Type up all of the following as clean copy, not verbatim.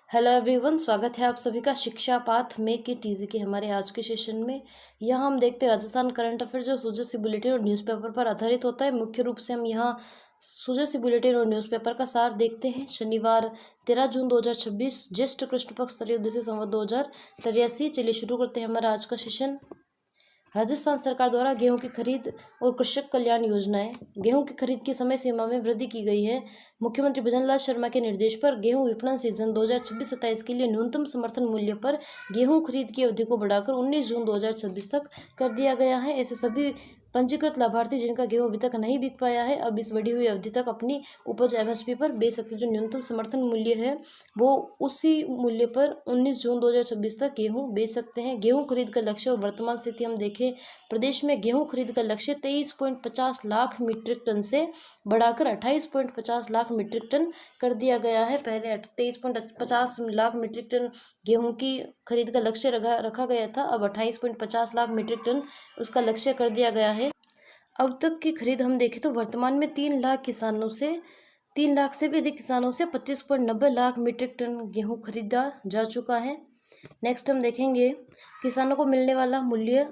Hello everyone, स्वागत है आप सभी का शिक्षा पाथ में के टीजी के हमारे आज के सेशन में। यहाँ हम देखते हैं राजस्थान करंट अफेयर जो सुजसी बुलेटिन और न्यूज़पेपर पर आधारित होता है। मुख्य रूप से हम यहाँ सुजसी बुलेटिन और न्यूज़पेपर का सार देखते हैं। शनिवार 13 जून 2026, ज्येष्ठ कृष्ण पक्ष त्रयोदशी संवत 2083। चलिए शुरू करते हैं हमारा आज का सेशन। राजस्थान सरकार द्वारा गेहूं की खरीद और कृषक कल्याण योजनाएं। गेहूं की खरीद की समय सीमा में वृद्धि की गई है। मुख्यमंत्री भजनलाल शर्मा के निर्देश पर गेहूं विपणन सीजन 2026-27 के लिए न्यूनतम समर्थन मूल्य पर गेहूं खरीद की अवधि को बढ़ाकर 19 जून 2026 तक कर दिया गया है। ऐसे सभी पंजीकृत लाभार्थी जिनका गेहूं अभी तक नहीं बिक पाया है अब इस बढ़ी हुई अवधि तक अपनी उपज एमएसपी पर बेच सकते हैं। जो न्यूनतम समर्थन मूल्य है वो उसी मूल्य पर 19 जून 2026 तक गेहूं बेच सकते हैं। गेहूं खरीद का लक्ष्य और वर्तमान स्थिति हम देखें, प्रदेश में गेहूं खरीद का लक्ष्य 23.50 लाख मीट्रिक टन से बढ़ाकर 28.50 लाख मीट्रिक टन कर दिया गया है। पहले 23.50 लाख मीट्रिक टन गेहूं की खरीद का लक्ष्य रखा गया था, अब 28.50 लाख मीट्रिक टन उसका लक्ष्य कर दिया गया है। अब तक की खरीद हम देखें तो वर्तमान में 3 लाख से भी अधिक किसानों से 25.90 लाख मीट्रिक टन गेहूं खरीदा जा चुका है। नेक्स्ट हम देखेंगे किसानों को मिलने वाला मूल्य,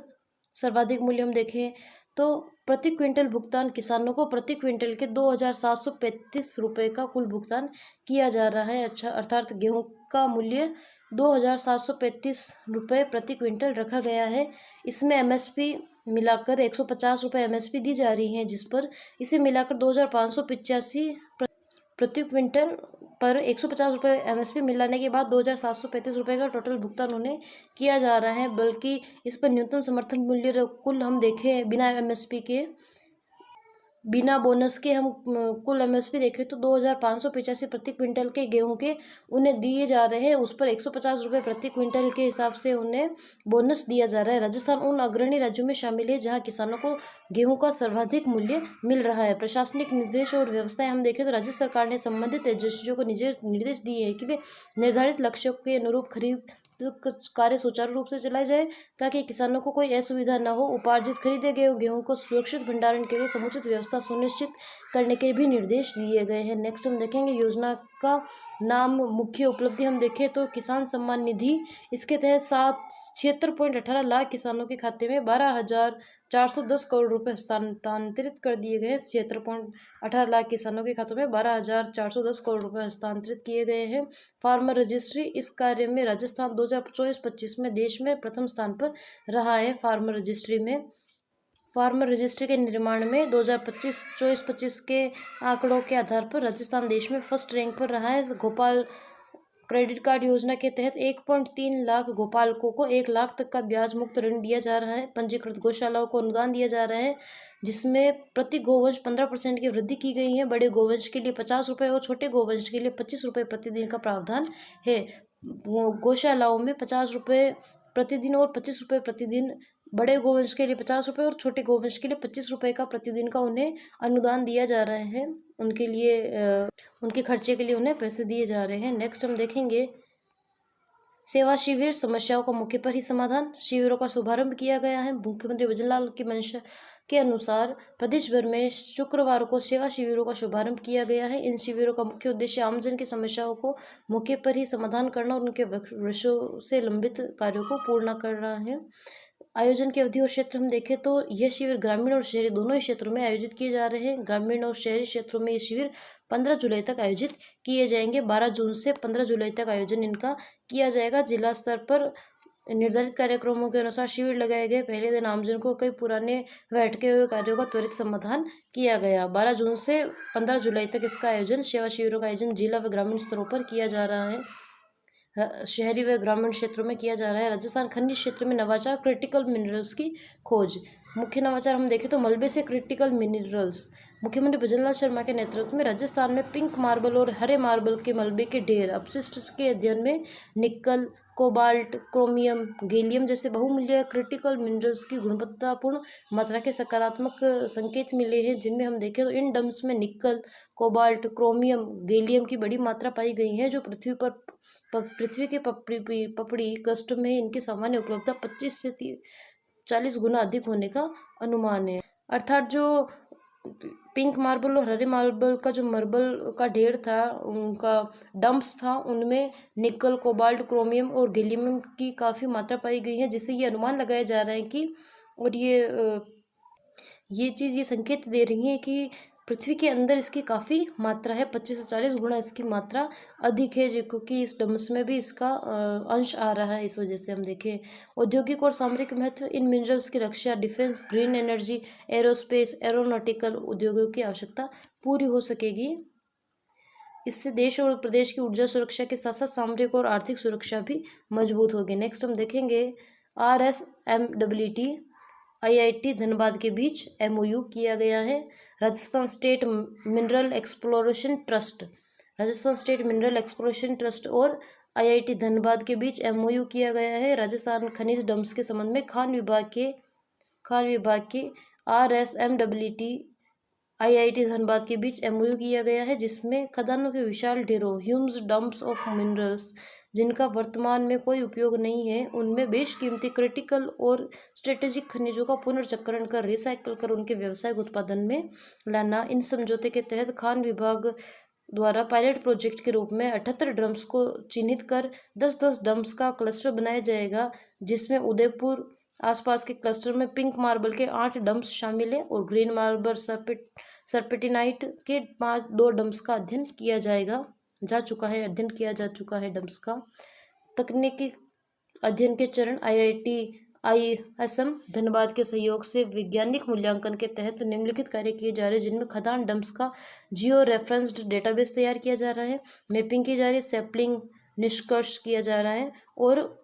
सर्वाधिक मूल्य हम देखें तो प्रति क्विंटल भुगतान किसानों को प्रति क्विंटल के 2,735 रुपये का कुल भुगतान किया जा रहा है। अच्छा, अर्थात गेहूं का मूल्य 2,735 रुपये प्रति क्विंटल रखा गया है। इसमें एमएसपी मिलाकर 150 रुपये एमएसपी दी जा रही है, जिस पर इसे मिलाकर 2,585 प्रति क्विंटल पर 150 रुपये एमएसपी मिलाने के बाद 2,735 रुपये का टोटल भुगतान उन्हें किया जा रहा है। बल्कि इस पर न्यूनतम समर्थन मूल्य कुल हम देखें बिना एमएसपी के, बिना बोनस के हम कुल एमएसपी देखें तो 2,585 प्रति क्विंटल के गेहूं के उन्हें दिए जा रहे हैं। उस पर 150 रुपये प्रति क्विंटल के हिसाब से उन्हें बोनस दिया जा रहा है। राजस्थान उन अग्रणी राज्यों में शामिल है जहां किसानों को गेहूं का सर्वाधिक मूल्य मिल रहा है। प्रशासनिक निर्देश और व्यवस्थाएं हम देखें तो राज्य सरकार ने संबंधित एजेंसियों को निर्देश दिए हैं कि वे निर्धारित लक्ष्यों के अनुरूप खरीद कार्य सुचारू रूप से चलाए जाए ताकि किसानों को कोई असुविधा न हो। उपार्जित खरीदे गए गेहूं को सुरक्षित भंडारण के लिए समुचित व्यवस्था सुनिश्चित करने के भी निर्देश दिए गए हैं। नेक्स्ट हम देखेंगे योजना का नाम, मुख्य उपलब्धि हम देखें तो किसान सम्मान निधि। इसके तहत 76.18 लाख किसानों के खाते में 12,410 करोड़ रुपए हस्तांतरित कर दिए गए हैं। 76.18 लाख किसानों के खातों में 12,410 करोड़ रुपए हस्तांतरित किए गए हैं। फार्मर रजिस्ट्री, इस कार्य में राजस्थान 2024-25 में देश में प्रथम स्थान पर रहा है। फार्मर रजिस्ट्री के निर्माण में 2024-25 के आंकड़ों के आधार पर राजस्थान देश में फर्स्ट रैंक पर रहा है। गोपाल क्रेडिट कार्ड योजना के तहत 1.3 लाख गोपालकों को 1 लाख तक का ब्याज मुक्त ऋण दिया जा रहा है। पंजीकृत गौशालाओं को अनुदान दिया जा रहा है, जिसमें प्रति गोवंश 15% की वृद्धि की गई है। बड़े गोवंश के लिए 50 रुपये और छोटे गोवंश के लिए 25 रुपये प्रतिदिन का प्रावधान है। गौशालाओं में 50 रुपये प्रतिदिन और 25 रुपये प्रतिदिन, बड़े गोवंश के लिए 50 रुपये और छोटे गोवंश के लिए 25 रुपये का प्रतिदिन का उन्हें अनुदान दिया जा रहा है। उनके लिए उनके खर्चे के लिए उन्हें पैसे दिए जा रहे हैं। नेक्स्ट हम देखेंगे सेवा शिविर, समस्याओं का मौके पर ही समाधान। शिविरों का शुभारंभ किया गया है। मुख्यमंत्री भजनलाल की मंशा के अनुसार प्रदेश भर में शुक्रवार को सेवा शिविरों का शुभारंभ किया गया है। इन शिविरों का मुख्य उद्देश्य आमजन की समस्याओं को मौके पर ही समाधान करना और उनके वर्षों से लंबित कार्यों को पूर्ण करना है। आयोजन की अवधि और क्षेत्र हम देखें तो यह शिविर ग्रामीण और शहरी दोनों ही क्षेत्रों में आयोजित किए जा रहे हैं। ग्रामीण और शहरी क्षेत्रों में ये शिविर 15 जुलाई तक आयोजित किए जाएंगे। 12 जून से 15 जुलाई तक आयोजन इनका किया जाएगा। जिला स्तर पर निर्धारित कार्यक्रमों के अनुसार शिविर लगाए गए। पहले दिन आमजन को कई पुराने व अटके हुए कार्यों का त्वरित समाधान किया गया। 12 जून से 15 जुलाई तक इसका आयोजन, सेवा शिविरों का आयोजन जिला व ग्रामीण स्तरों पर किया जा रहा है। शहरी व ग्रामीण क्षेत्रों में किया जा रहा है। राजस्थान खनिज क्षेत्र में नवाचार, क्रिटिकल मिनरल्स की खोज। मुख्य नवाचार हम देखें तो मलबे से क्रिटिकल मिनरल्स। मुख्यमंत्री भजनलाल शर्मा के नेतृत्व में राजस्थान में पिंक मार्बल और हरे मार्बल के मलबे के ढेर अपशिष्ट के अध्ययन में निकल, कोबाल्ट, क्रोमियम, गैलियम जैसे बहुमूल्य क्रिटिकल मिनरल्स की गुणवत्तापूर्ण मात्रा के सकारात्मक संकेत मिले हैं। जिनमें हम देखें तो इन डम्स में निकल, कोबाल्ट, क्रोमियम, गैलियम की बड़ी मात्रा पाई गई है, जो पृथ्वी के पपड़ी कष्ट में इनकी सामान्य उपलब्धता 25 से 40 गुना अधिक होने का अनुमान है। अर्थात जो पिंक मार्बल और हरे मार्बल का जो मार्बल का ढेर था, उनका डंप्स था, उनमें निकल, कोबाल्ट, क्रोमियम और गैलियम की काफ़ी मात्रा पाई गई है, जिससे ये अनुमान लगाया जा रहा है कि और ये चीज़ ये संकेत दे रही है कि पृथ्वी के अंदर इसकी काफ़ी मात्रा है, 25 से 40 गुना इसकी मात्रा अधिक है, जो क्योंकि इस डम्स में भी इसका अंश आ रहा है। इस वजह से हम देखें औद्योगिक और सामरिक महत्व, इन मिनरल्स की रक्षा, defence, green energy, aerospace, aeronautical उद्योगों की आवश्यकता पूरी हो सकेगी। इससे देश और प्रदेश की ऊर्जा सुरक्षा के साथ साथ सामरिक और आर्थिक सुरक्षा भी मजबूत होगी। नेक्स्ट हम देखेंगे RSMWT IIT धनबाद के बीच MOU किया गया है। Rajasthan state mineral exploration trust, Rajasthan state mineral exploration trust और IIT धनबाद के बीच MOU किया गया है। राजस्थान खनिज डम्प्स के संबंध में खान विभाग के RSMWT IIT धनबाद के बीच MOU किया गया है, जिसमें खदानों के विशाल ढेरों ह्यूम्स डंप्स ऑफ मिनरल्स जिनका वर्तमान में कोई उपयोग नहीं है, उनमें बेशकीमती क्रिटिकल और स्ट्रेटेजिक खनिजों का पुनर्चक्रण कर रिसाइकल कर उनके व्यावसायिक उत्पादन में लाना। इन समझौते के तहत खान विभाग द्वारा पायलट प्रोजेक्ट के रूप में 78 डम्प्स को चिन्हित कर 10-10 डम्प्स का क्लस्टर बनाया जाएगा, जिसमें उदयपुर आसपास के क्लस्टर में पिंक मार्बल के 8 डम्प्स शामिल है और ग्रीन मार्बल सर्पेटिनाइट के 2 डम्प्स का अध्ययन किया जा चुका है डम्प्स का। तकनीकी अध्ययन के चरण IISM धनबाद के सहयोग से वैज्ञानिक मूल्यांकन के तहत निम्नलिखित कार्य किए जा रहे हैं, जिनमें खदान डम्प्स का जियो रेफरेंस्ड डेटाबेस तैयार किया जा रहा है, मैपिंग की जा रही है, सैंपलिंग निष्कर्ष किया जा रहा है और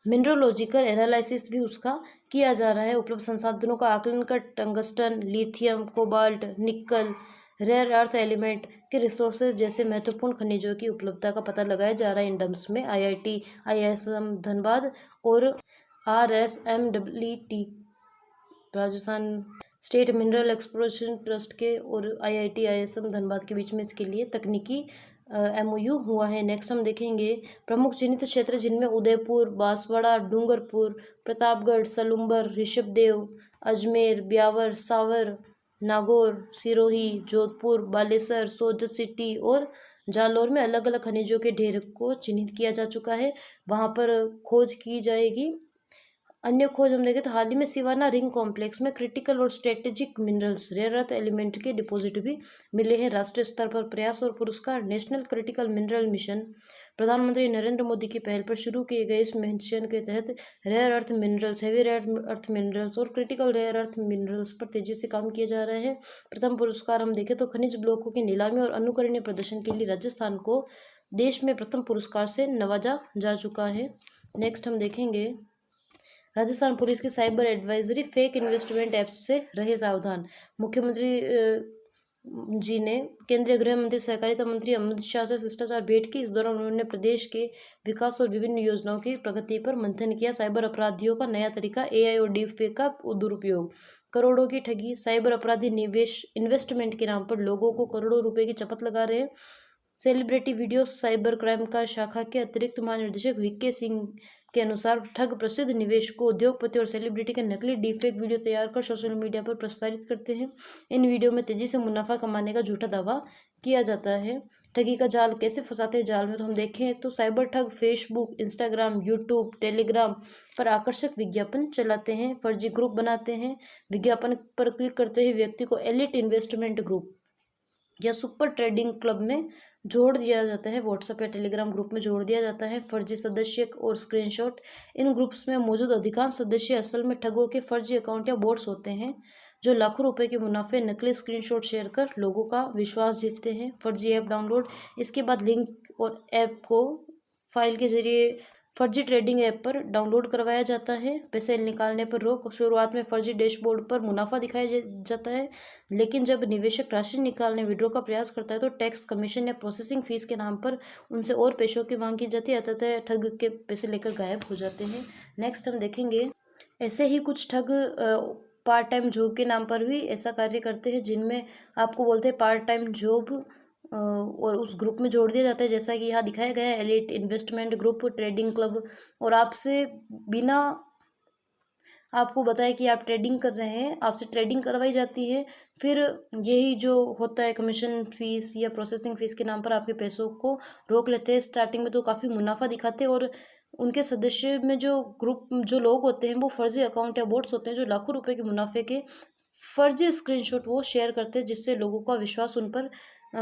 मिनरोलॉजिकल एनालिसिस भी उसका किया जा रहा है। उपलब्ध संसाधनों का आकलन कर टंगस्टन, लिथियम, कोबाल्ट, निकल, रेयर अर्थ एलिमेंट के रिसोर्सेज जैसे महत्वपूर्ण खनिजों की उपलब्धता का पता लगाया जा रहा है। इन डम्प्स में IIT IISM धनबाद और RSMWT Rajasthan state mineral exploration trust के और IIT IISM धनबाद के बीच में इसके लिए तकनीकी MOU हुआ है। नेक्स्ट हम देखेंगे प्रमुख चिन्हित क्षेत्र, जिनमें उदयपुर, बांसवाड़ा, डूंगरपुर, प्रतापगढ़, सलूम्बर, ऋषभदेव, अजमेर, ब्यावर, सावर, नागौर, सिरोही, जोधपुर, बालेसर, सोजत सिटी और जालौर में अलग अलग खनिजों के ढेर को चिन्हित किया जा चुका है। वहाँ पर खोज की जाएगी। अन्य खोज हम देखें तो हाल ही में सिवाना रिंग कॉम्प्लेक्स में क्रिटिकल और strategic minerals, rare earth element के डिपॉजिट भी मिले हैं। राष्ट्रीय स्तर पर प्रयास और पुरस्कार, नेशनल क्रिटिकल मिनरल मिशन, प्रधानमंत्री नरेंद्र मोदी की पहल पर शुरू किए गए इस मिशन के तहत rare earth minerals, heavy rare earth minerals और क्रिटिकल रेयर अर्थ मिनरल्स पर तेजी से काम किया जा रहा है। प्रथम पुरस्कार हम देखें तो खनिज ब्लॉकों की नीलामी और अनुकरणीय प्रदर्शन के लिए राजस्थान को देश में प्रथम पुरस्कार से नवाजा जा चुका है। नेक्स्ट हम देखेंगे राजस्थान पुलिस की cyber advisory, fake investment apps से रहे सावधान। मुख्यमंत्री जी ने केंद्रीय गृह मंत्री, सहकारिता मंत्री अमित शाह से शिष्टाचार भेंट की। इस दौरान उन्होंने प्रदेश के विकास और विभिन्न योजनाओं की प्रगति पर मंथन किया। साइबर अपराधियों का नया तरीका, AI और डीप फेक का दुरुपयोग, करोड़ों की ठगी। साइबर अपराधी इन्वेस्टमेंट के नाम पर लोगों को करोड़ों रुपए की चपत लगा रहे हैं। सेलिब्रिटी वीडियो, साइबर क्राइम का शाखा के अतिरिक्त महानिदेशक VK सिंह के अनुसार ठग प्रसिद्ध निवेशकों, उद्योगपति और सेलिब्रिटी के नकली डीपफेक वीडियो तैयार कर सोशल मीडिया पर प्रसारित करते हैं। इन वीडियो में तेजी से मुनाफा कमाने का झूठा दावा किया जाता है। ठगी का जाल कैसे फंसाते हैं जाल में, तो हम देखें तो साइबर ठग फेसबुक, इंस्टाग्राम, यूट्यूब, टेलीग्राम पर आकर्षक विज्ञापन चलाते हैं, फर्जी ग्रुप बनाते हैं। विज्ञापन पर क्लिक करते ही व्यक्ति को एलिट इन्वेस्टमेंट ग्रुप या सुपर ट्रेडिंग क्लब में जोड़ दिया जाता है, व्हाट्सएप या टेलीग्राम ग्रुप में जोड़ दिया जाता है। फर्जी सदस्य और स्क्रीनशॉट, इन ग्रुप्स में मौजूद अधिकांश सदस्य असल में ठगों के फर्जी अकाउंट या बोट्स होते हैं, जो लाखों रुपए के मुनाफे नकली स्क्रीनशॉट शेयर कर लोगों का विश्वास जीतते हैं। फर्जी ऐप डाउनलोड, इसके बाद लिंक और ऐप को फाइल के जरिए फर्जी ट्रेडिंग ऐप पर डाउनलोड करवाया जाता है। पैसे निकालने पर रोक, शुरुआत में फर्जी डैशबोर्ड पर मुनाफा दिखाया जाता है, लेकिन जब निवेशक राशि निकालने विड्रॉ का प्रयास करता है तो टैक्स, कमीशन या प्रोसेसिंग फीस के नाम पर उनसे और पैसों की मांग की जाती है, अतः ठग के पैसे लेकर गायब हो जाते हैं। नेक्स्ट हम देखेंगे ऐसे ही कुछ ठग पार्ट टाइम जॉब के नाम पर भी ऐसा कार्य करते हैं, जिनमें आपको बोलते हैं पार्ट टाइम जॉब और उस ग्रुप में जोड़ दिया जाता है, जैसा कि यहाँ दिखाया गया है, elite investment group, trading club, और आपसे बिना आपको बताया कि आप ट्रेडिंग कर रहे हैं, आपसे ट्रेडिंग करवाई जाती है, फिर यही जो होता है कमीशन फ़ीस या प्रोसेसिंग फ़ीस के नाम पर आपके पैसों को रोक लेते हैं। स्टार्टिंग में तो काफ़ी मुनाफ़ा दिखाते हैं और उनके सदस्य में जो ग्रुप जो लोग होते हैं वो फ़र्ज़ी अकाउंट या बोट्स होते हैं जो लाखों रुपए के मुनाफ़े के फ़र्ज़ी स्क्रीनशॉट वो शेयर करते हैं, जिससे लोगों का विश्वास उन पर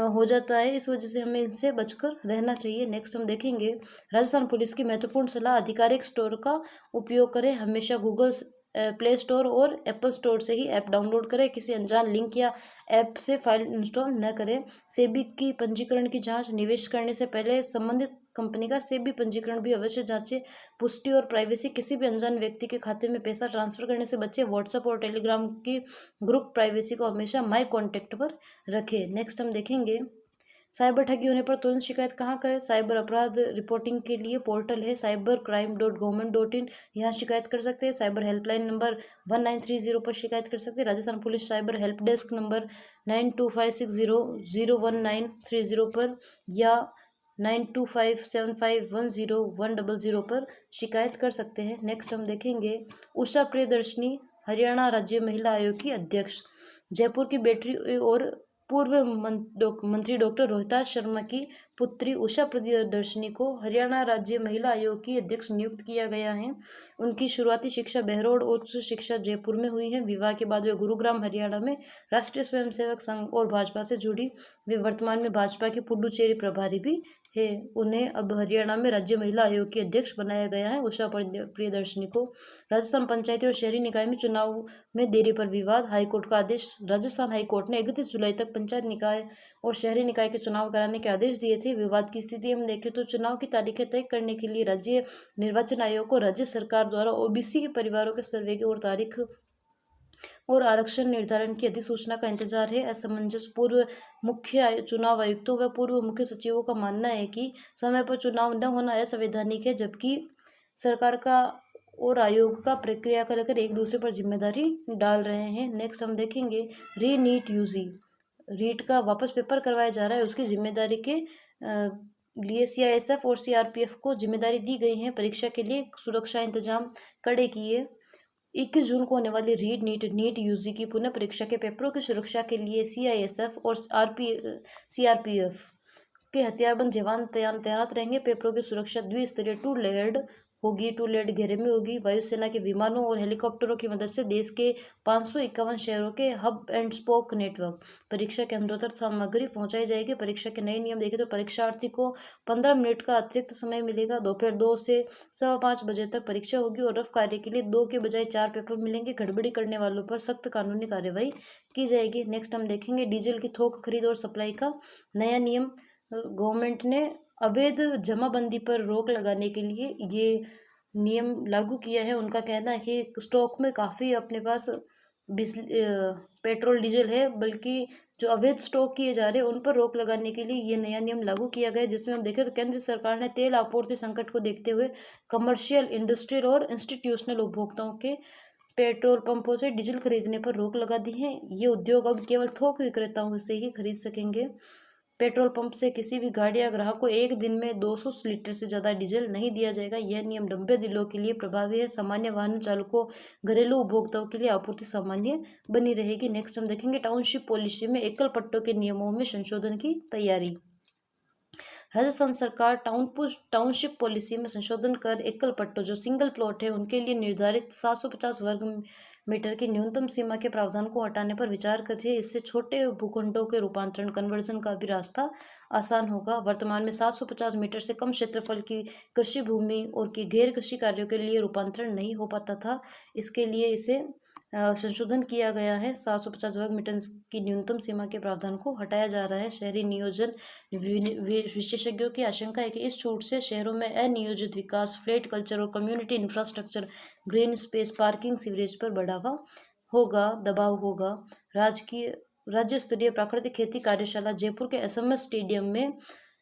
हो जाता है। इस वजह से हमें इनसे बचकर रहना चाहिए। नेक्स्ट हम देखेंगे राजस्थान पुलिस की महत्वपूर्ण सलाह, आधिकारिक स्टोर का उपयोग करें, हमेशा गूगल प्ले स्टोर और एप्पल स्टोर से ही ऐप डाउनलोड करें, किसी अनजान लिंक या ऐप से फाइल इंस्टॉल न करें। सेबी की पंजीकरण की जांच, निवेश करने से पहले संबंधित कंपनी का सेबी पंजीकरण भी अवश्य जांचें। पुष्टि और प्राइवेसी, किसी भी अनजान व्यक्ति के खाते में पैसा ट्रांसफर करने से बचें। व्हाट्सएप और टेलीग्राम की ग्रुप प्राइवेसी को हमेशा माई कॉन्टैक्ट पर रखें। नेक्स्ट हम देखेंगे साइबर ठगी होने पर तुरंत शिकायत कहाँ करें। साइबर अपराध रिपोर्टिंग के लिए पोर्टल है cybercrime.government.in, यहाँ शिकायत कर सकते हैं। साइबर हेल्पलाइन नंबर 1930 पर शिकायत कर सकते हैं। Rajasthan police cyber help desk number 9256001930 पर या 9257510100 पर शिकायत कर सकते हैं। नेक्स्ट हम देखेंगे उषा प्रियदर्शनी हरियाणा राज्य महिला आयोग की अध्यक्ष, जयपुर की बेटी और पूर्व मंत्री डॉक्टर रोहिताश शर्मा की पुत्री उषा प्रियदर्शनी को हरियाणा राज्य महिला आयोग की अध्यक्ष नियुक्त किया गया है। उनकी शुरुआती शिक्षा बहरोड और उच्च शिक्षा जयपुर में हुई है। विवाह के बाद वे गुरुग्राम हरियाणा में राष्ट्रीय स्वयंसेवक संघ और भाजपा से जुड़ी। वे वर्तमान में भाजपा के पुडुचेरी प्रभारी भी है। उन्हें अब हरियाणा में राज्य महिला आयोग की अध्यक्ष बनाया गया है। उषा प्रियदर्शनी को राजस्थान पंचायती और शहरी निकाय में चुनाव में देरी पर विवाद, हाईकोर्ट का आदेश। राजस्थान हाईकोर्ट ने 31 जुलाई तक पंचायत निकाय और शहरी निकाय के चुनाव कराने के आदेश दिए थे। विवाद की स्थिति हम देखें तो चुनाव की तारीखें तय करने के लिए राज्य निर्वाचन आयोग को राज्य सरकार द्वारा ओबीसी के परिवारों के सर्वे की और तारीख और आरक्षण निर्धारण की अधिसूचना का इंतजार है। असमंजस, पूर्व मुख्य चुनाव आयुक्तों व पूर्व मुख्य सचिवों का मानना है कि समय पर चुनाव न होना असंवैधानिक है, जबकि सरकार का और आयोग का प्रक्रिया को लेकर एक दूसरे पर जिम्मेदारी डाल रहे हैं। नेक्स्ट हम देखेंगे री नीट यूजी, रीट का वापस पेपर करवाया जा रहा है, उसकी जिम्मेदारी के लिए सीआईएसएफ और सीआरपीएफ को जिम्मेदारी दी गई है। परीक्षा के लिए सुरक्षा इंतजाम कड़े किए। 21 जून को होने वाली नीट यूजी की पुनः परीक्षा के पेपरों की सुरक्षा के लिए सीआईएसएफ और सीआरपीएफ के हथियारबंद जवान तैनात रहेंगे। पेपरों की सुरक्षा द्विस्तरीय टू लेयर्ड होगी, टू लेयर्ड घेरे में होगी। वायुसेना के विमानों और हेलीकॉप्टरों की मदद से देश के 551 शहरों के हब एंड स्पोक नेटवर्क परीक्षा केंद्रों तक सामग्री पहुंचाई जाएगी। परीक्षा के नए नियम देखें तो परीक्षार्थी को 15 मिनट का अतिरिक्त समय मिलेगा। दोपहर 2 से 5:15 बजे तक परीक्षा होगी और रफ कार्य के लिए 2 के बजाय 4 पेपर मिलेंगे। गड़बड़ी करने वालों पर सख्त कानूनी कार्रवाई की जाएगी। नेक्स्ट हम देखेंगे डीजल की थोक खरीद और सप्लाई का नया नियम। गवर्नमेंट ने अवैध जमाबंदी पर रोक लगाने के लिए ये नियम लागू किया है। उनका कहना है कि स्टॉक में काफ़ी अपने पास पेट्रोल डीजल है, बल्कि जो अवैध स्टॉक किए जा रहे हैं उन पर रोक लगाने के लिए ये नया नियम लागू किया गया है। जिसमें हम देखें तो केंद्र सरकार ने तेल आपूर्ति संकट को देखते हुए कमर्शियल, इंडस्ट्रियल और इंस्टीट्यूशनल उपभोक्ताओं के पेट्रोल पंपों से डीजल खरीदने पर रोक लगा दी है। ये उद्योग अब केवल थोक विक्रेताओं से ही खरीद सकेंगे। पेट्रोल पंप से किसी भी गाड़ी या ग्राहक को एक दिन में 200 लीटर से ज़्यादा डीजल नहीं दिया जाएगा। यह नियम लंबे दिनों के लिए प्रभावी है। सामान्य वाहन चालकों, घरेलू उपभोक्ताओं के लिए आपूर्ति सामान्य बनी रहेगी। नेक्स्ट हम देखेंगे टाउनशिप पॉलिसी में एकल पट्टों के नियमों में संशोधन की तैयारी। राजस्थान सरकार टाउनशिप पॉलिसी में संशोधन कर एकल पट्टों जो सिंगल प्लॉट है उनके लिए निर्धारित 750 वर्ग मीटर की न्यूनतम सीमा के प्रावधान को हटाने पर विचार कर रही है। इससे छोटे भूखंडों के रूपांतरण कन्वर्जन का भी रास्ता आसान होगा। वर्तमान में 750 मीटर से कम क्षेत्रफल की कृषि भूमि और की गैर कृषि कार्यों के लिए रूपांतरण नहीं हो पाता था। इसके लिए इसे संशोधन किया गया है। 750 वर्ग मीटर की न्यूनतम सीमा के प्रावधान को हटाया जा रहा है। शहरी नियोजन विशेषज्ञों की आशंका है कि इस छूट से शहरों में अनियोजित विकास, फ्लैट कल्चर और community infrastructure, green space, parking, sewerage पर बढ़ावा होगा, दबाव होगा। राज्य स्तरीय प्राकृतिक खेती कार्यशाला जयपुर के एसएमएस स्टेडियम में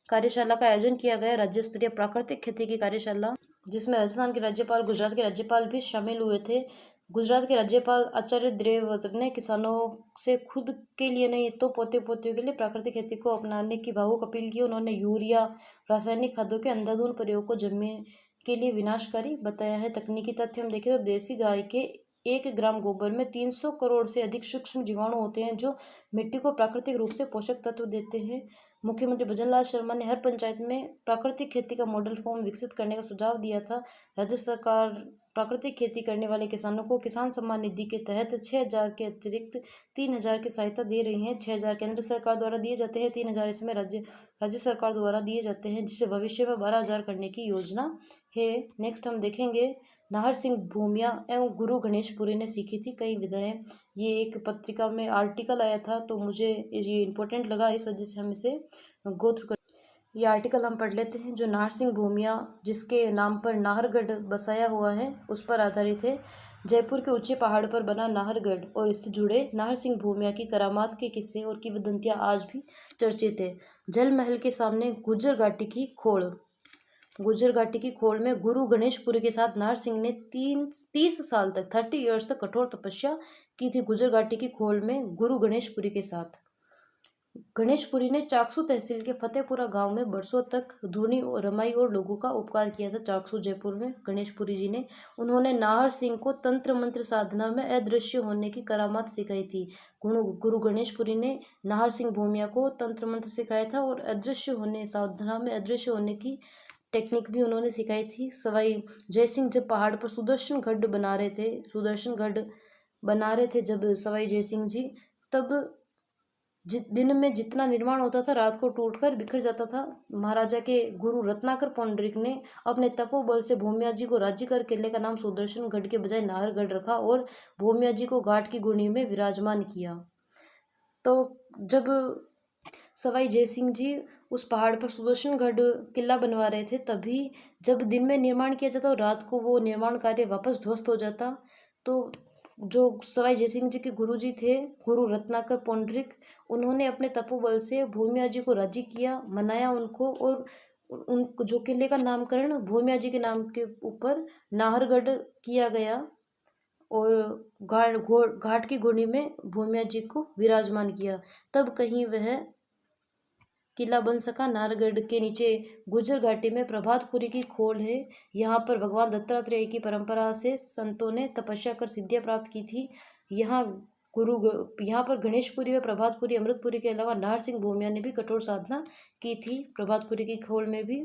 कार्यशाला का आयोजन किया गया। राज्य स्तरीय प्राकृतिक खेती की कार्यशाला जिसमें राजस्थान के राज्यपाल, गुजरात के राज्यपाल भी शामिल हुए थे। गुजरात के राज्यपाल आचार्य देवव्रत ने किसानों से खुद के लिए नहीं तो पोते पोतियों के लिए प्राकृतिक खेती को अपनाने की भावुक अपील की। उन्होंने यूरिया, रासायनिक खादों के अंधाधुंध प्रयोग को जमीन के लिए विनाशकारी बताया है। तकनीकी तथ्य हम देखें तो देसी गाय के एक ग्राम गोबर में 300 करोड़ से अधिक सूक्ष्म जीवाणु होते हैं जो मिट्टी को प्राकृतिक रूप से पोषक तत्व देते हैं। मुख्यमंत्री भजनलाल शर्मा ने हर पंचायत में प्राकृतिक खेती का मॉडल फॉर्म विकसित करने का सुझाव दिया था। राज्य सरकार प्राकृतिक खेती करने वाले किसानों को किसान सम्मान निधि के तहत 6,000 के अतिरिक्त 3,000 की सहायता दे रही है। 6,000 केंद्र सरकार द्वारा दिए जाते हैं, 3,000 इसमें राज्य सरकार द्वारा दिए जाते हैं, जिसे भविष्य में 12,000 करने की योजना है। नेक्स्ट हम देखेंगे नाहर सिंह भूमिया एवं गुरु गणेशपुरी ने सीखी थी कई विधाएं। ये एक पत्रिका में आर्टिकल आया था, तो मुझे ये इम्पोर्टेंट लगा, इस वजह से हम इसे गो थ्रू कर ये आर्टिकल हम पढ़ लेते हैं। जो नाहर सिंह भूमिया, जिसके नाम पर नाहरगढ़ बसाया हुआ है, उस पर आधारित है। जयपुर के ऊंचे पहाड़ पर बना नाहरगढ़ और इससे जुड़े नाहर सिंह भूमिया की करामात के किस्से और किंवदंतियां आज भी चर्चित है। जल महल के सामने गुर्जर घाटी की खोल में गुरु गणेशपुरी के साथ नाहर सिंह ने 30 साल तक 30 ईयर्स तक कठोर तपस्या की थी। गुर्जर घाटी की खोल में गुरु गणेशपुरी के साथ गणेशपुरी ने चाकसू तहसील के फतेहपुरा गांव में बरसों तक धूनी और रमाई और लोगों का उपकार किया था। चाकसू जयपुर में गणेशपुरी जी ने उन्होंने नाहर सिंह को तंत्र मंत्र साधना में अदृश्य होने की करामात सिखाई थी। गुरु गणेशपुरी ने नाहर सिंह भूमिया को तंत्र मंत्र सिखाया था और साधना में अदृश्य होने की टेक्निक भी उन्होंने सिखाई थी। सवाई जयसिंह जब पहाड़ पर सुदर्शन गढ़ बना रहे थे जब सवाई जयसिंह जी, तब दिन में जितना निर्माण होता था रात को टूटकर बिखर जाता था। महाराजा के गुरु रत्नाकर पौंडरिक ने अपने तपोबल से भूमिया जी को राज्यकर किले का नाम सुदर्शन गढ़ के बजाय नाहरगढ़ रखा और भूमिया जी को घाट की गुणी में विराजमान किया। तो जब सवाई जयसिंह जी उस पहाड़ पर सुदर्शनगढ़ किला बनवा रहे थे, तभी जब दिन में निर्माण किया जाता और रात को वो निर्माण कार्य वापस ध्वस्त हो जाता, तो जो सवाई जयसिंह जी के गुरु जी थे, गुरु रत्नाकर पौंडरिक, उन्होंने अपने तपोबल से भूमिया जी को राजी किया, मनाया उनको, और उन जो किले का नामकरण भूमिया जी के नाम के ऊपर नाहरगढ़ किया गया और घाट की गुणी में भूमिया जी को विराजमान किया। तब कहीं वह किला बन सका। नाहरगढ़ के नीचे गुर्जर घाटी में प्रभातपुरी की खोल है। यहाँ पर भगवान दत्तात्रेय की परंपरा से संतों ने तपस्या कर सिद्धियां प्राप्त की थी। यहाँ पर गणेशपुरी व प्रभातपुरी अमृतपुरी के अलावा नाहर सिंह भूमिया ने भी कठोर साधना की थी। प्रभातपुरी की खोल में भी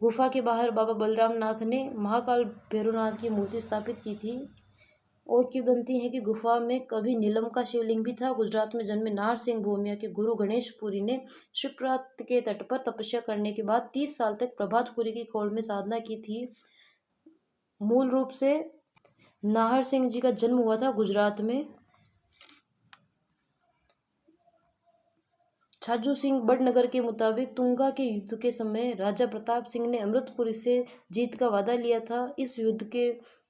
गुफा के बाहर बाबा बलराम नाथ ने महाकाल भैरवनाथ की मूर्ति स्थापित की थी। और किंवदंती है कि गुफा में कभी नीलम का शिवलिंग भी था। गुजरात में जन्मे नाहर सिंह भूमिया के गुरु गणेशपुरी ने शिवरात्रि के तट पर तपस्या करने के बाद 30 साल तक प्रभातपुरी की खोल में साधना की थी। मूल रूप से नाहर सिंह जी का जन्म हुआ था गुजरात में। छाजू सिंह बड़नगर के मुताबिक तुंगा के युद्ध के समय राजा प्रताप सिंह ने अमृतपुरी से जीत का वादा लिया था। इस युद्ध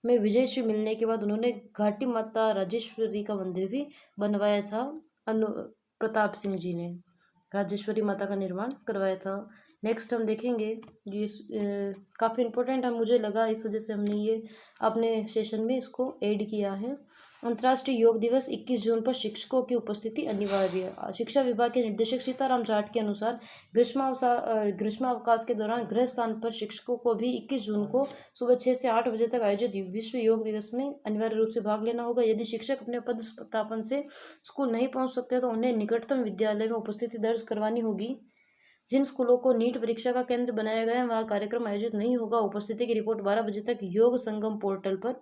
में विजय श्री मिलने के बाद उन्होंने घाटी माता राजेश्वरी का मंदिर भी बनवाया था। प्रताप सिंह जी ने राजेश्वरी माता का निर्माण करवाया था। नेक्स्ट हम देखेंगे, ये काफ़ी इम्पोर्टेंट मुझे लगा, इस वजह से हमने ये अपने सेशन में इसको ऐड किया है। अंतर्राष्ट्रीय योग दिवस 21 जून पर शिक्षकों की उपस्थिति अनिवार्य। शिक्षा विभाग के निदेशक सीताराम जाट के अनुसार ग्रीष्मावकाश के दौरान गृह स्थान पर शिक्षकों को भी 21 जून को सुबह 6 से 8 बजे तक आयोजित विश्व योग दिवस में अनिवार्य रूप से भाग लेना होगा। यदि शिक्षक अपने पदस्थापन से स्कूल नहीं पहुंच सकते तो उन्हें निकटतम विद्यालय में उपस्थिति दर्ज करवानी होगी। जिन स्कूलों को नीट परीक्षा का केंद्र बनाया गया है वहाँ कार्यक्रम आयोजित नहीं होगा। उपस्थिति की रिपोर्ट 12 बजे तक योग संगम पोर्टल पर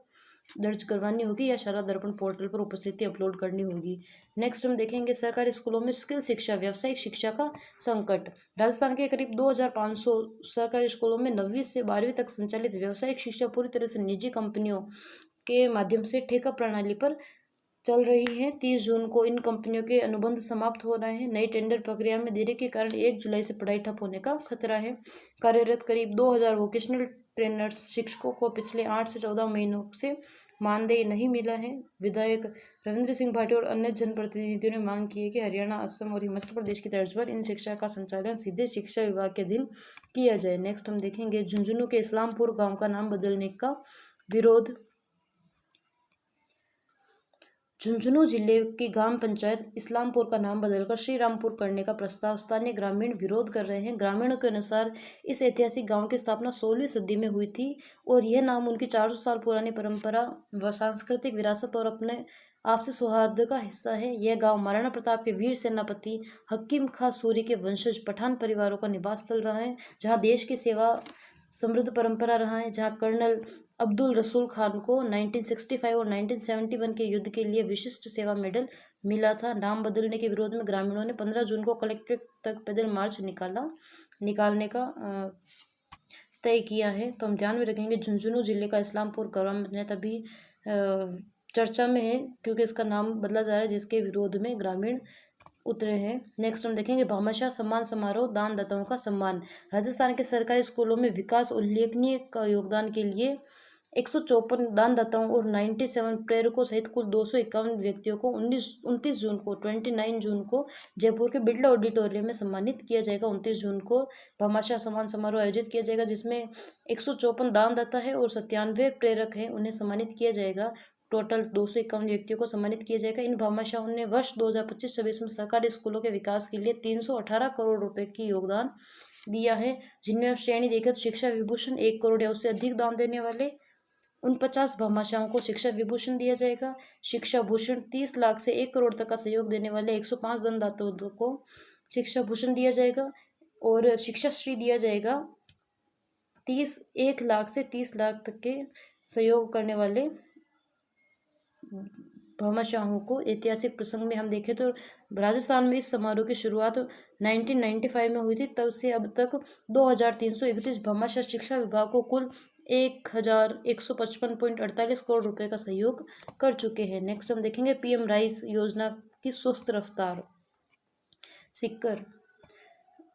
दर्ज करवानी होगी या शारदा दर्पण पोर्टल पर उपस्थिति अपलोड करनी होगी। नेक्स्ट हम देखेंगे सरकारी स्कूलों में स्किल शिक्षा व्यावसायिक शिक्षा का संकट। राजस्थान के करीब 2,500 सरकारी स्कूलों में 9वीं से 12वीं तक संचालित व्यावसायिक शिक्षा पूरी तरह से निजी कंपनियों के माध्यम से ठेका प्रणाली पर चल रही है। 30 जून को इन कंपनियों के अनुबंध समाप्त हो रहे हैं। नई टेंडर प्रक्रिया में देरी के कारण 1 जुलाई से पढ़ाई ठप होने का खतरा है। कार्यरत करीब 2,000 वोकेशनल ट्रेनर्स शिक्षकों को पिछले 8 से 14 महीनों से मानदेय नहीं मिला है। विधायक रविंद्र सिंह भाटी और अन्य जनप्रतिनिधियों ने मांग की है कि हरियाणा, असम और हिमाचल प्रदेश की तर्ज पर इन शिक्षा का संचालन सीधे शिक्षा विभाग के अधीन किया जाए। नेक्स्ट हम देखेंगे झुंझुनू के इस्लामपुर गांव का नाम बदलने का विरोध। झुंझुनू जिले की ग्राम पंचायत इस्लामपुर का नाम बदलकर श्री रामपुर करने का प्रस्ताव स्थानीय ग्रामीण विरोध कर रहे हैं। ग्रामीणों के अनुसार इस ऐतिहासिक गांव की स्थापना 16वीं सदी में हुई थी और यह नाम उनकी 400 साल पुरानी परंपरा व सांस्कृतिक विरासत और अपने आपसी सौहार्द का हिस्सा है। यह गांव महाराणा प्रताप के वीर सेनापति हकीम खां सूरी के वंशज पठान परिवारों का निवास स्थल रहा है, जहाँ देश की सेवा समृद्ध परंपरा रहा है, जहाँ कर्नल अब्दुल रसूल खान को 1965 और 1971 के युद्ध के लिए विशिष्ट सेवा मेडल मिला था। नाम बदलने के विरोध में ग्रामीणों ने 15 जून को कलेक्ट्रेट तक पैदल मार्च निकालने का तय किया है। तो हम ध्यान में रखेंगे झुंझुनू जिले का इस्लामपुर ग्राम पंचायत अभी चर्चा में है क्योंकि इसका नाम बदला जा रहा है, जिसके विरोध में ग्रामीण उतरे हैं। नेक्स्ट हम देखेंगे भामाशाह सम्मान समारोह, दानदाताओं का सम्मान। राजस्थान के सरकारी स्कूलों में विकास उल्लेखनीय का योगदान के लिए 154 दानदाताओं और 97 प्रेरकों सहित कुल 251 व्यक्तियों को 29 जून को जयपुर के बिरला ऑडिटोरियम में सम्मानित किया जाएगा। 29 जून को भामाशाह सम्मान समारोह आयोजित किया जाएगा, जिसमें 154 दानदाता है और 97 प्रेरक है, उन्हें सम्मानित किया जाएगा। टोटल 251 व्यक्तियों को सम्मानित किया जाएगा। इन भामाशाहों ने वर्ष 2025-26 में सरकारी स्कूलों के विकास के लिए 318 करोड़ रुपए की योगदान दिया है, जिनमें श्रेणी देखें तो शिक्षा विभूषण 1 करोड़ या उससे अधिक दान देने वाले 49 भामाशाहों को शिक्षा विभूषण दिया जाएगा। शिक्षा भूषण 30 लाख से 1 करोड़ तक का सहयोग देने वाले 105 दानदाताओं को शिक्षा भूषण दिया जाएगा और शिक्षा श्री दिया जाएगा 1 लाख से 30 लाख तक के सहयोग करने वाले भामाशाहों को। ऐतिहासिक प्रसंग में हम देखें तो राजस्थान में इस समारोह की शुरुआत 1995 में हुई थी। तब से अब तक 2331 भामाशाह शिक्षा विभाग को कुल 1155.48 करोड़ रुपए का सहयोग कर चुके हैं। नेक्स्ट हम देखेंगे पीएम राइस योजना की सुस्त रफ्तार। सिक्कर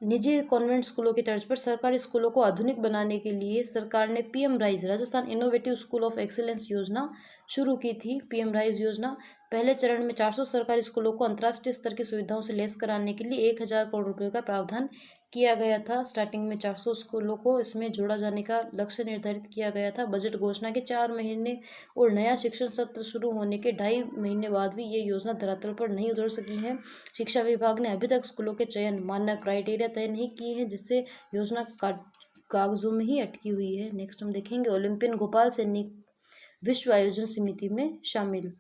निजी कॉन्वेंट स्कूलों की तर्ज पर सरकारी स्कूलों को आधुनिक बनाने के लिए सरकार ने PM rise Rajasthan innovative school of excellence योजना शुरू की थी। पीएम राइज योजना पहले चरण में 400 सरकारी स्कूलों को अंतर्राष्ट्रीय स्तर की सुविधाओं से लैस कराने के लिए 1000 करोड़ रुपए का प्रावधान किया गया था। स्टार्टिंग में 400 स्कूलों को इसमें जोड़ा जाने का लक्ष्य निर्धारित किया गया था। बजट घोषणा के 4 महीने और नया शिक्षण सत्र शुरू होने के 2.5 महीने बाद भी ये योजना धरातल पर नहीं उतर सकी है। शिक्षा विभाग ने अभी तक स्कूलों के चयन मानक क्राइटेरिया तय नहीं किए हैं, जिससे योजना कागजों में ही अटकी हुई है। नेक्स्ट हम देखेंगे ओलंपियन गोपाल सैनी विश्व आयोजन समिति में शामिल।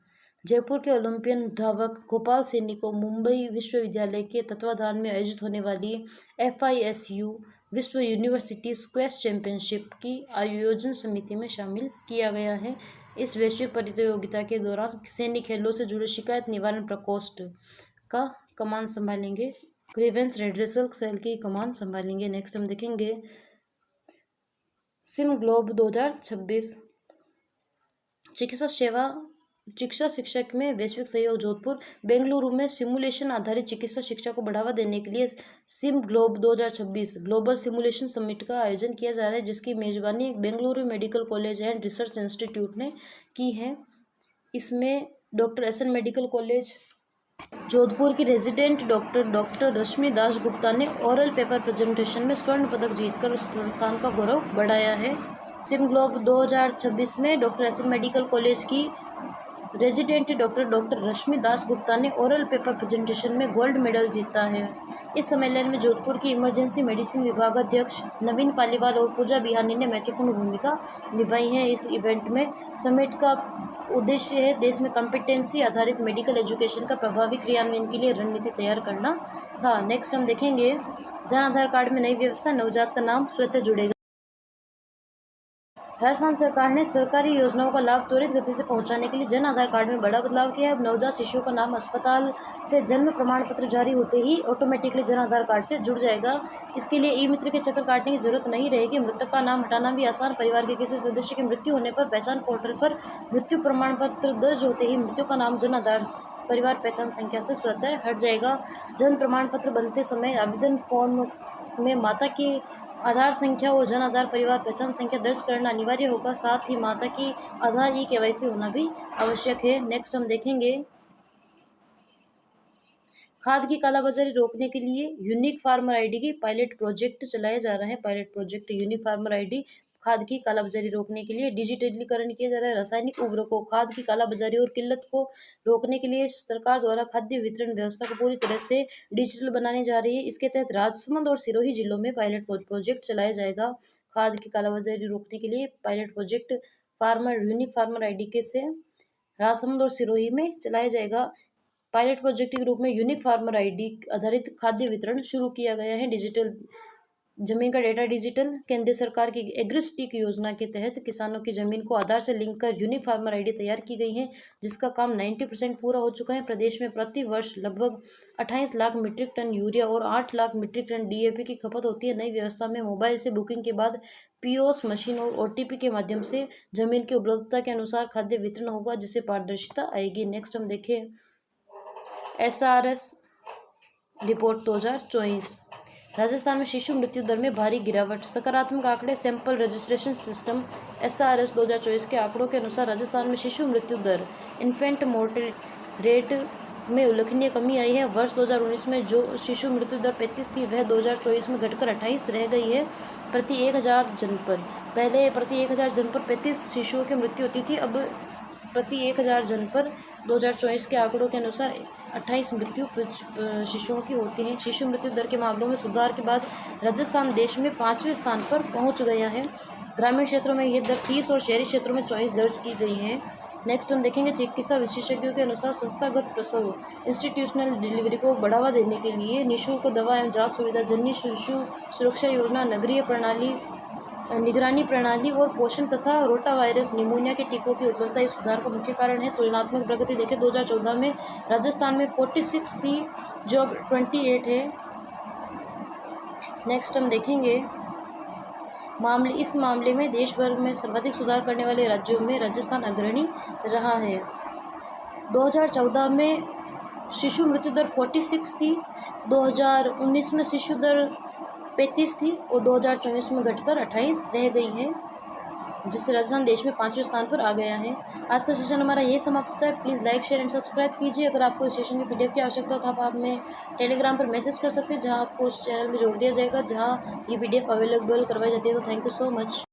जयपुर के ओलंपियन धावक गोपाल सैनी को मुंबई विश्वविद्यालय के तत्वाधान में आयोजित होने वाली FISU विश्व यूनिवर्सिटी स्क्वैश चैंपियनशिप की आयोजन समिति में शामिल किया गया है। इस वैश्विक प्रतियोगिता के दौरान सैनी खेलों से जुड़े शिकायत निवारण प्रकोष्ठ का कमान संभालेंगे, ग्रीवेंस रेड्रेसल सेल की कमान संभालेंगे। नेक्स्ट हम देखेंगे सिम ग्लोब 2026 चिकित्सा शिक्षा में वैश्विक सहयोग। जोधपुर बेंगलुरु में सिमुलेशन आधारित चिकित्सा शिक्षा को बढ़ावा देने के लिए SIM globe 2026 global simulation summit का आयोजन किया जा रहा है, जिसकी मेजबानी Bengaluru medical college and research institute ने की है। इसमें doctor SN medical college Jodhpur की रेजिडेंट डॉक्टर रश्मि दास गुप्ता ने ओरल पेपर प्रेजेंटेशन में स्वर्ण पदक जीतकर संस्थान का गौरव बढ़ाया है। सिम ग्लोब 2026 में डॉक्टर SN मेडिकल कॉलेज की रेजिडेंट डॉक्टर रश्मि दास गुप्ता ने ओरल पेपर प्रेजेंटेशन में गोल्ड मेडल जीता है। इस सम्मेलन में जोधपुर की इमरजेंसी मेडिसिन विभाग अध्यक्ष नवीन पालीवाल और पूजा बिहानी ने महत्वपूर्ण भूमिका निभाई है। इस इवेंट में समिट का उद्देश्य है देश में कॉम्पिटेंसी आधारित मेडिकल एजुकेशन का प्रभावी क्रियान्वयन के लिए रणनीति तैयार करना था। नेक्स्ट हम देखेंगे जन आधार कार्ड में नई व्यवस्था, नवजात का नाम स्वतः जुड़ेगा। राजस्थान सरकार ने सरकारी योजनाओं का लाभ त्वरित गति से पहुंचाने के लिए जन आधार कार्ड में बड़ा बदलाव किया है। अब नवजात शिशुओं का नाम अस्पताल से जन्म प्रमाण पत्र जारी होते ही ऑटोमेटिकली जन आधार कार्ड से जुड़ जाएगा। इसके लिए ई-मित्र के चक्कर काटने की जरूरत नहीं रहेगी। मृतक का नाम हटाना भी आसान। परिवार के किसी सदस्य की मृत्यु होने पर पहचान पोर्टल पर मृत्यु प्रमाण पत्र दर्ज होते ही मृत्यु का नाम जन आधार परिवार पहचान संख्या से स्वतः हट जाएगा। जन प्रमाण पत्र बनते समय आवेदन फॉर्म में माता की आधार संख्या और जन आधार परिवार पहचान संख्या दर्ज करना अनिवार्य होगा। साथ ही माता की आधार KYC होना भी आवश्यक है। नेक्स्ट हम देखेंगे खाद की कालाबाजारी रोकने के लिए यूनिक फार्मर ID की पायलट प्रोजेक्ट चलाया जा रहा है। Pilot project unique farmer ID खाद की कालाबाजारी रोकने के लिए डिजिटलीकरण किया जा रहा है। रासायनिक उर्वरकों, खाद की कालाबाजारी और किल्लत को रोकने के लिए सरकार द्वारा खाद्य वितरण व्यवस्था को पूरी तरह से डिजिटल बनाने जा रही है। इसके तहत राजसमंद और सिरोही जिलों में पायलट प्रोजेक्ट चलाया जाएगा। खाद की कालाबाजारी रोकने के लिए pilot project unique farmer ID के से राजसमंद और सिरोही में चलाया जाएगा। पायलट प्रोजेक्ट के रूप में यूनिक फार्मर आईडी आधारित खाद्य वितरण शुरू किया गया है। डिजिटल जमीन का डेटा डिजिटल केंद्र सरकार की एग्रिस्टिक योजना के तहत किसानों की जमीन को आधार से लिंक कर यूनिक फार्मर आईडी तैयार की गई है, जिसका काम 90% पूरा हो चुका है। प्रदेश में प्रति वर्ष लगभग 28 लाख मीट्रिक टन यूरिया और 8 लाख मीट्रिक टन डीएपी की खपत होती है। नई व्यवस्था में मोबाइल से बुकिंग के बाद पीओएस मशीन और ओटीपी के माध्यम से जमीन की उपलब्धता के अनुसार खाद्य वितरण होगा, जिससे पारदर्शिता आएगी। नेक्स्ट हम देखें एसआरएस रिपोर्ट 2024। राजस्थान में शिशु मृत्यु दर में भारी गिरावट, सकारात्मक आंकड़े। सैंपल रजिस्ट्रेशन सिस्टम एसआरएस 2024 के आंकड़ों के अनुसार राजस्थान में शिशु मृत्यु दर इन्फेंट मोर्टेलिटी रेट में उल्लेखनीय कमी आई है। वर्ष 2019 में जो शिशु मृत्यु दर 35 थी, वह 2024 में घटकर 28 रह गई है प्रति 1000 जन पर। पहले प्रति 1000 जन पर 35 शिशुओं की मृत्यु होती थी, अब प्रति 1000 जन पर 2024 के आंकड़ों के अनुसार 28 मृत्यु शिशुओं की होती हैं। शिशु मृत्यु दर के मामलों में सुधार के बाद राजस्थान देश में 5वें स्थान पर पहुंच गया है। ग्रामीण क्षेत्रों में यह दर 30 और शहरी क्षेत्रों में 24 दर्ज की गई है। नेक्स्ट हम देखेंगे चिकित्सा विशेषज्ञों के अनुसार संस्थागत प्रसव इंस्टीट्यूशनल डिलीवरी को बढ़ावा देने के लिए निःशुल्क दवा एवं जांच सुविधा, जननी शिशु सुरक्षा योजना, नगरीय प्रणाली निगरानी प्रणाली और पोषण तथा रोटा वायरस निमोनिया के टीकों की उपलब्धता इस सुधार का मुख्य कारण है। तुलनात्मक प्रगति देखें 2014 में राजस्थान में 46 थी, जो अब 28 है। नेक्स्ट हम देखेंगे इस मामले में देश भर में सर्वाधिक सुधार करने वाले राज्यों में राजस्थान अग्रणी रहा है। 2014 में शिशु मृत्यु दर 46 थी, 2019 में शिशु दर 35 थी और 2024 में घटकर 28 रह गई है, जिससे राजस्थान देश में 5वें स्थान पर आ गया है। आज का सेशन हमारा ये समाप्त होता है। Please like, share and subscribe कीजिए। अगर आपको इस सेशन की पीडीएफ की आवश्यकता हो तो आप हमें टेलीग्राम पर मैसेज कर सकते हैं, जहां आपको उस चैनल में जोड़ दिया जाएगा जहां ये पीडीएफ अवेलेबल करवाई जाती है। तो थैंक यू सो मच।